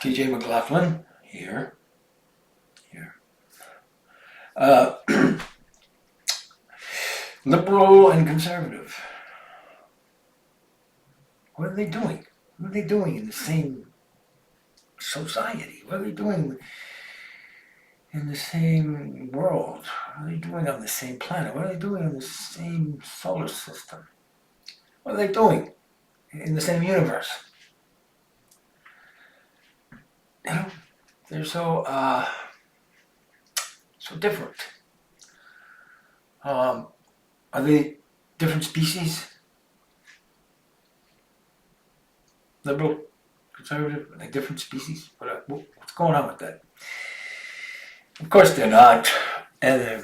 TJ McLaughlin here. Uh, Liberal and conservative. What are they doing? What are they doing in the same society? What are they doing in the same world? What are they doing on the same planet? What are they doing in the same solar system? What are they doing in the same universe? You know, they're so different. Are they different species? Liberal, conservative, are they different species? What's going on with that? Of course they're not. And they're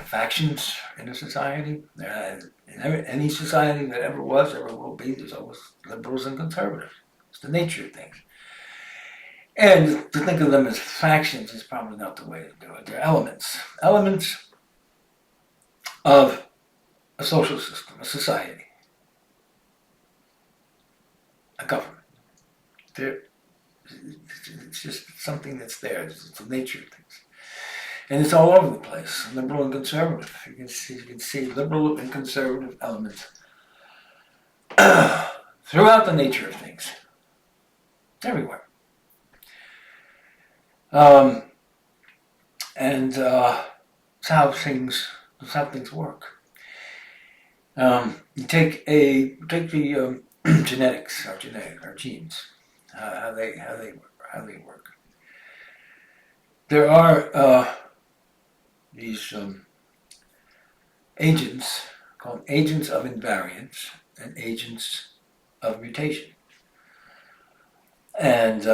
factions in a society. In any society that ever was, ever will be, there's always liberals and conservatives. It's the nature of things. And to think of them as factions is probably not the way to do it. They're elements. Elements of a social system, a society, a government. It's just something that's there. It's the nature of things. And it's all over the place, liberal and conservative. You can see liberal and conservative elements throughout the nature of things. It's everywhere. And it's how things work. You take the genetics, our genes, how they work. There are these agents called agents of invariance and agents of mutation. And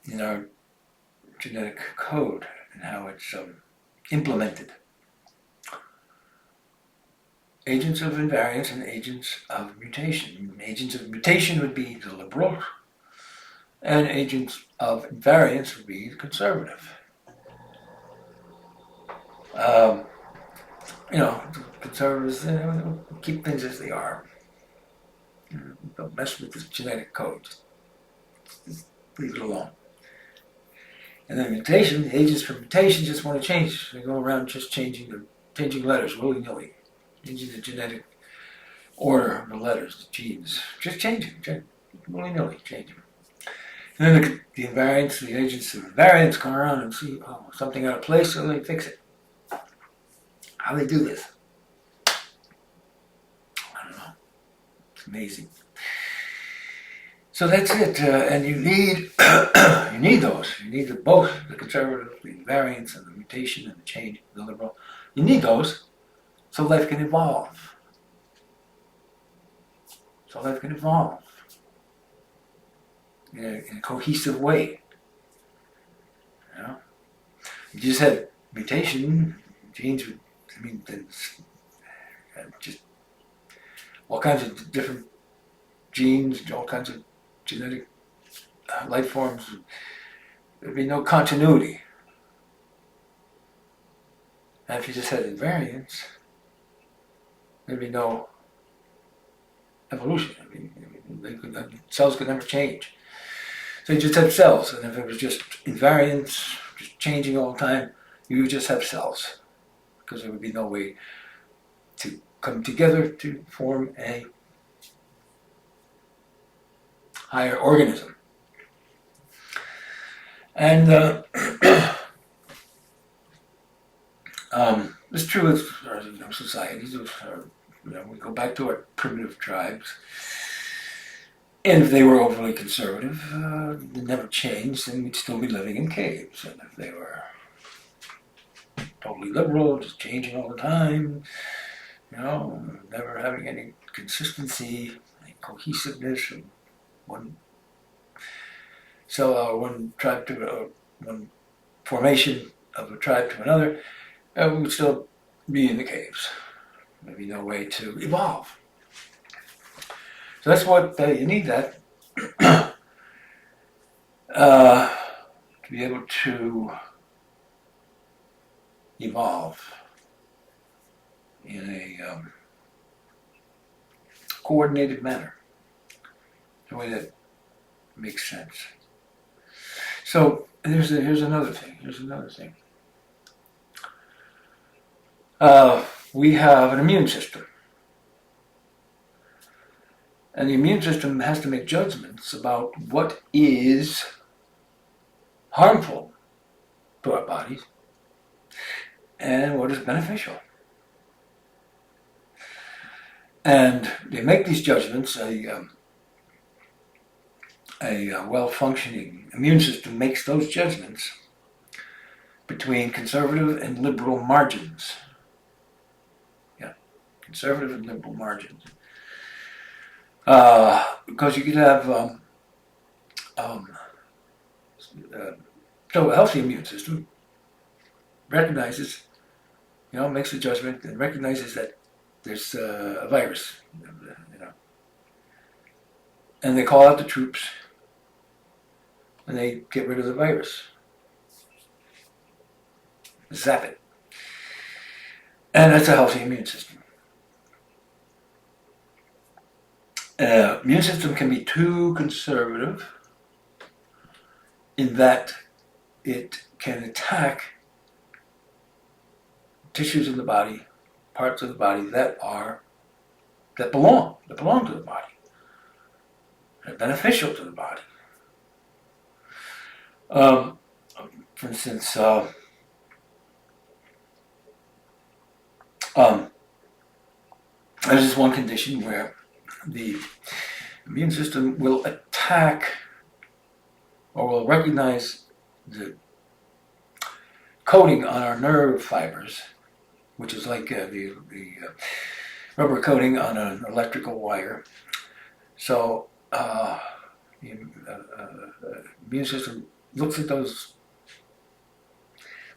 in our genetic code and how it's implemented. Agents of invariance and agents of mutation. Agents of mutation would be the liberal, and agents of invariance would be the conservative. Conservatives keep things as they are. Don't mess with the genetic code. Just leave it alone. And then mutation, the agents for mutation just want to change. They go around just changing letters willy-nilly. Changing the genetic order of the letters, the genes. Just changing, willy-nilly, changing. And then the invariants, the agents of invariance come around and see, something out of place, so they fix it. How do they do this? I don't know. It's amazing. So that's it, and you need those. You need both, the conservative, the invariance, and the mutation, and the change, the liberal. You need those so life can evolve. In a cohesive way. If you just had mutation, genes would, just all kinds of different genes, all kinds of genetic life forms, there'd be no continuity. And if you just had invariance, there'd be no evolution. Cells could never change. So you just have cells, and if it was just invariance, just changing all the time, you would just have cells, because there would be no way to come together to form a higher organism. And it's true with societies. We go back to our primitive tribes. And if they were overly conservative, they never changed, then we'd still be living in caves. And if they were totally liberal, just changing all the time, never having any consistency, any cohesiveness, and one tribe to one formation of a tribe to another, we would still be in the caves. There'd be no way to evolve. So that's what you need, that to be able to evolve in a coordinated manner, in a way that makes sense. So here's another thing. We have an immune system. And the immune system has to make judgments about what is harmful to our bodies and what is beneficial. And they make these judgments. A well-functioning immune system makes those judgments between conservative and liberal margins. Yeah, conservative and liberal margins. Because you could have so a healthy immune system recognizes, makes a judgment and recognizes that there's a virus, and they call out the troops and they get rid of the virus, zap it, and that's a healthy immune system. Immune system can be too conservative in that it can attack tissues in the body, parts of the body that belong to the body, are beneficial to the body. For instance, there's this one condition where the immune system will attack or will recognize the coating on our nerve fibers, which is like the rubber coating on an electrical wire. So the immune system looks at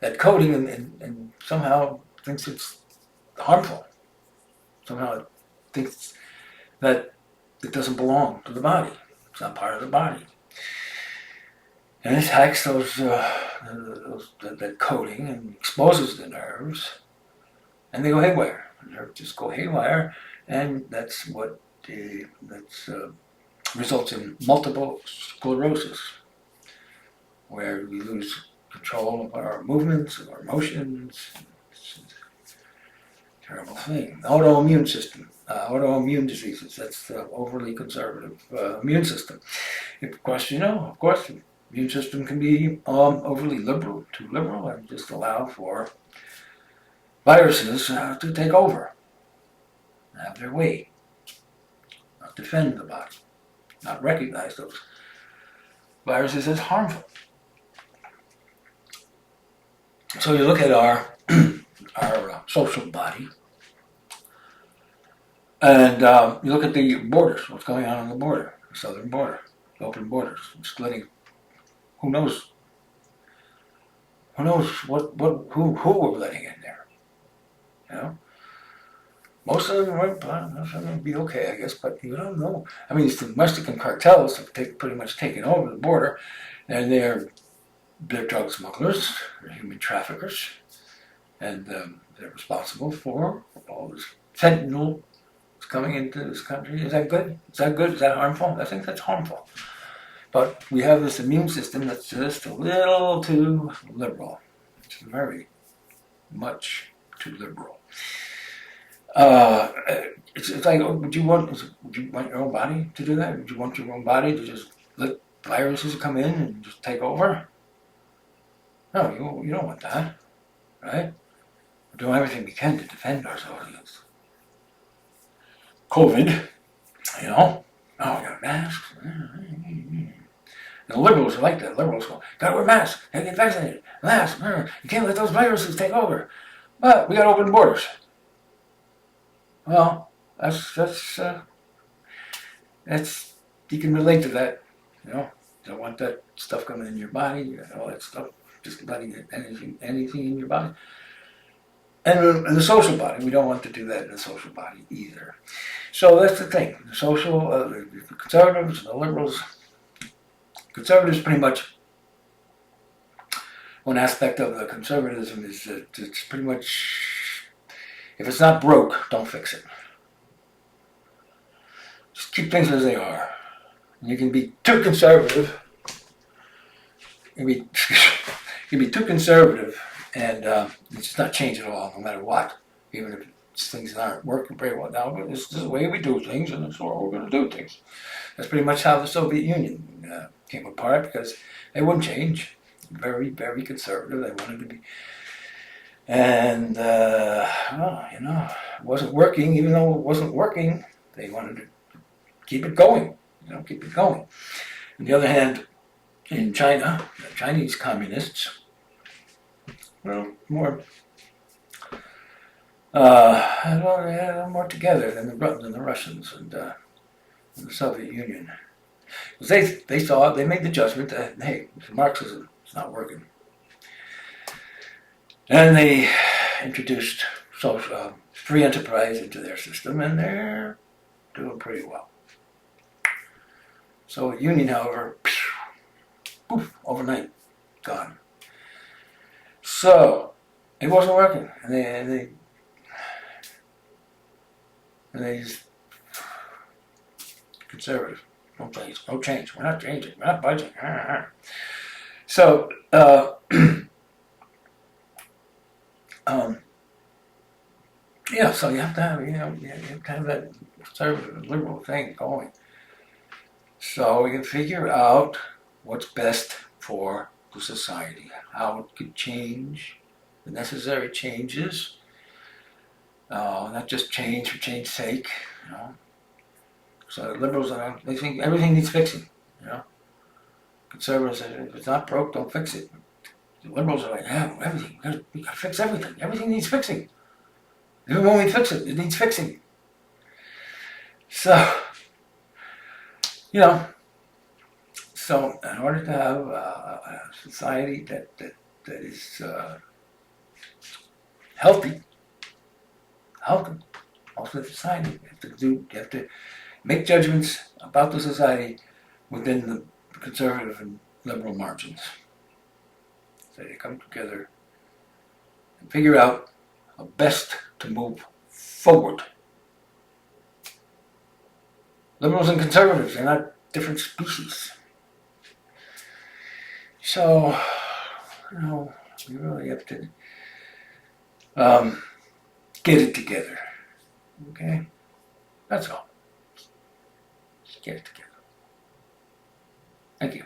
that coating and somehow thinks it's harmful. Somehow it thinks that it doesn't belong to the body. It's not part of the body. And it attacks that coating and exposes the nerves, and they go haywire. The nerves just go haywire, and that's what results in multiple sclerosis, where we lose control of our movements, of our emotions. It's a terrible thing. Autoimmune system, autoimmune diseases. That's the overly conservative immune system. Of course, the immune system can be overly liberal, too liberal, and just allow for viruses to take over, have their way, not defend the body, not recognize those viruses as harmful. So you look at our social body, and you look at the borders, what's going on the border, the southern border, open borders, splitting. Who knows who we're letting in there? Most of them would be okay, I guess, but you don't know. I mean, it's the Mexican cartels have pretty much taken over the border, and they're drug smugglers, they're human traffickers, and they're responsible for all this fentanyl that's coming into this country. Is that good? Is that harmful? I think that's harmful. But we have this immune system that's just a little too liberal. It's very much too liberal. It's like, would you want your own body to do that? Would you want your own body to just let viruses come in and just take over? No, you don't want that, right? We're doing everything we can to defend ourselves against COVID, Oh, we got masks. The liberals are like that. Liberals go, gotta wear masks, gotta get vaccinated, masks, you can't let those viruses take over. But we gotta open borders. Well, that's you can relate to that, You don't want that stuff coming in your body, all that stuff, just letting anything in your body. And in the social body, we don't want to do that in the social body either. So that's the thing. The conservatives, the liberals, conservatives pretty much, one aspect of the conservatism is that it's pretty much, if it's not broke, don't fix it. Just keep things as they are. And you can be too conservative can be too conservative, and it's just not change at all, no matter what. Even if things aren't working very well now, but this is the way we do things, and that's how we're going to do things. That's pretty much how the Soviet Union came apart, because they wouldn't change. Very, very conservative. They wanted to be, and it wasn't working. Even though it wasn't working, they wanted to keep it going. Keep it going. On the other hand, in China, the Chinese communists, more more together than the Russians and the Soviet Union. Because they made the judgment that, hey, Marxism is not working. And they introduced free enterprise into their system, and they're doing pretty well. Soviet Union, however, poof, overnight, gone. So it wasn't working, and they just conservative. No change. We're not changing. We're not budging. So, so you have to have, you have to have that conservative, liberal thing going. So we can figure out what's best for the society, how it could change, the necessary changes, not just change for change's sake, So liberals, they think everything needs fixing, Conservatives say, if it's not broke, don't fix it. The liberals are like, everything, we gotta fix everything. Everything needs fixing. Even when we fix it, it needs fixing. So, so in order to have a society that is healthy, also society, you have to make judgments about the society within the conservative and liberal margins. So they come together and figure out how best to move forward. Liberals and conservatives, they're not different species. So, you really have to get it together. Okay? That's all. Just get it together. Thank you.